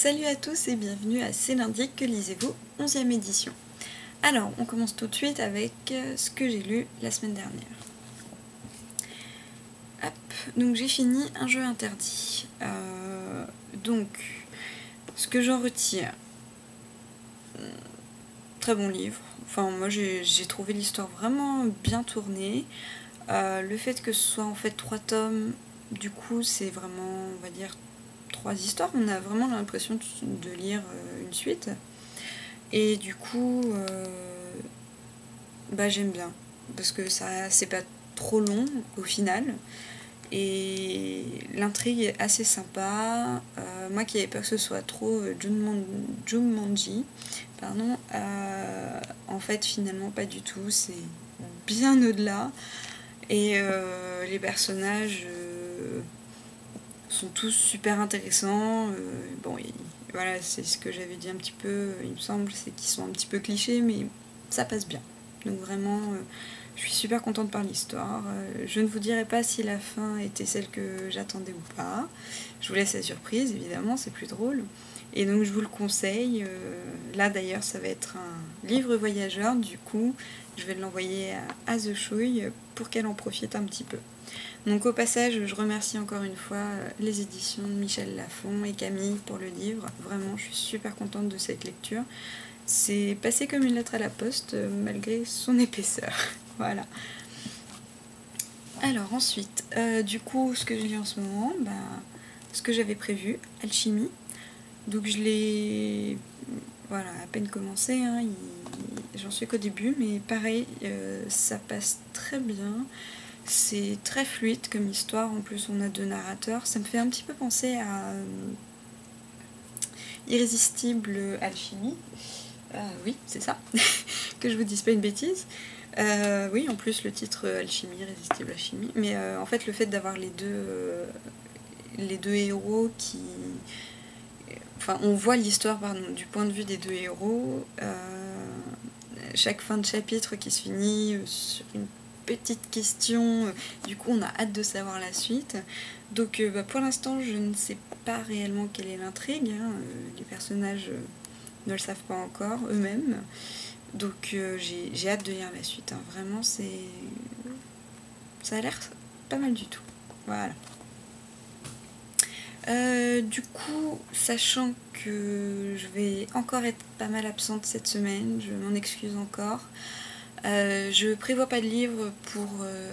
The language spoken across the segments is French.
Salut à tous et bienvenue à C'est lundi que lisez-vous, 11e édition. Alors, on commence tout de suite avec ce que j'ai lu la semaine dernière. Hop, donc j'ai fini Un jeu interdit. Donc, ce que j'en retire, très bon livre. Enfin, moi j'ai trouvé l'histoire vraiment bien tournée. Le fait que ce soit en fait 3 tomes, du coup c'est vraiment, on va dire, 3 histoires. On a vraiment l'impression de lire une suite. Et du coup, j'aime bien. Parce que ça c'est pas trop long au final. Et l'intrigue est assez sympa. Moi qui avais peur que ce soit trop Jumanji, pardon, en fait finalement pas du tout. C'est bien au-delà. Et les personnages sont tous super intéressants. Voilà, c'est ce que j'avais dit un petit peu, il me semble, c'est qu'ils sont un petit peu clichés, mais ça passe bien. Donc vraiment, je suis super contente par l'histoire. Je ne vous dirai pas si la fin était celle que j'attendais ou pas. Je vous laisse la surprise, évidemment, c'est plus drôle. Et donc je vous le conseille. Là d'ailleurs, ça va être un livre voyageur, du coup, je vais l'envoyer à The Chouille pour qu'elle en profite un petit peu. Donc au passage, je remercie encore une fois les éditions de Michel Lafon et Camille pour le livre. Vraiment, je suis super contente de cette lecture. C'est passé comme une lettre à la poste, malgré son épaisseur. Voilà. Alors ensuite, du coup, ce que je lis en ce moment, ce que j'avais prévu, Alchimie. Donc je l'ai à peine commencé, hein, j'en suis qu'au début, mais pareil, ça passe très bien. C'est très fluide comme histoire, en plus on a 2 narrateurs. Ça me fait un petit peu penser à Irrésistible Alchimie. Oui, c'est ça, que je vous dise pas une bêtise. Oui, en plus le titre Alchimie, Irrésistible Alchimie. Mais en fait le fait d'avoir les deux héros qui... Enfin, on voit l'histoire du point de vue des 2 héros. Chaque fin de chapitre qui se finit sur une petite question, du coup on a hâte de savoir la suite. Donc pour l'instant je ne sais pas réellement quelle est l'intrigue, hein. Les personnages ne le savent pas encore eux-mêmes, donc j'ai hâte de lire la suite, hein. Vraiment ça a l'air pas mal du tout. Voilà. Du coup, sachant que je vais encore être pas mal absente cette semaine, je m'en excuse encore. Je prévois pas de livre pour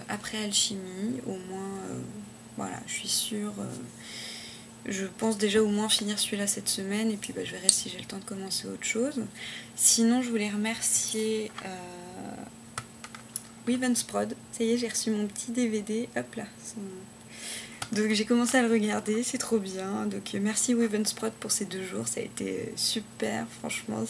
après Alchimie, au moins, voilà, je suis sûre. Je pense déjà au moins finir celui-là cette semaine, et puis je verrai si j'ai le temps de commencer autre chose. Sinon, je voulais remercier Weavensprod. Ça y est, j'ai reçu mon petit DVD, hop là. Donc j'ai commencé à le regarder, c'est trop bien. Donc merci Weavensprod pour ces 2 jours, ça a été super, franchement,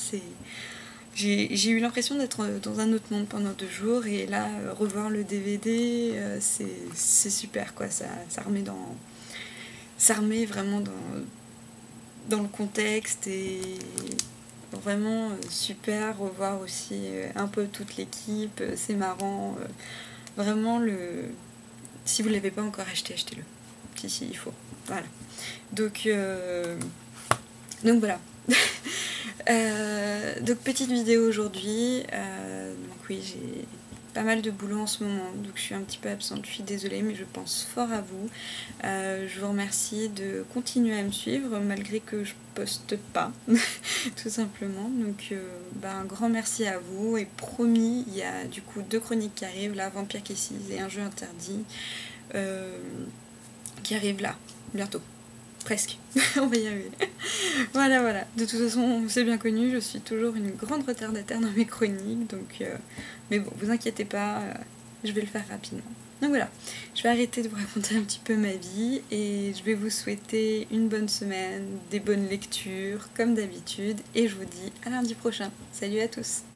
j'ai eu l'impression d'être dans un autre monde pendant 2 jours, et là, revoir le DVD, c'est super, quoi. Ça remet vraiment dans le contexte, et vraiment super. Revoir aussi un peu toute l'équipe, c'est marrant. Vraiment, si vous ne l'avez pas encore acheté, achetez-le. Si, il faut. Voilà. Donc voilà. Donc petite vidéo aujourd'hui. Donc oui, j'ai pas mal de boulot en ce moment, donc je suis un petit peu absente, je suis désolée, mais je pense fort à vous. Je vous remercie de continuer à me suivre malgré que je poste pas, tout simplement. Donc un grand merci à vous, et promis, il y a du coup 2 chroniques qui arrivent là, Vampire Kisses et Un jeu interdit, qui arrivent là, bientôt. Presque, on va y arriver. Voilà. De toute façon, c'est bien connu, je suis toujours une grande retardataire dans mes chroniques, donc mais bon, vous inquiétez pas, je vais le faire rapidement. Donc voilà, je vais arrêter de vous raconter un petit peu ma vie, et je vais vous souhaiter une bonne semaine, des bonnes lectures, comme d'habitude, et je vous dis à lundi prochain. Salut à tous!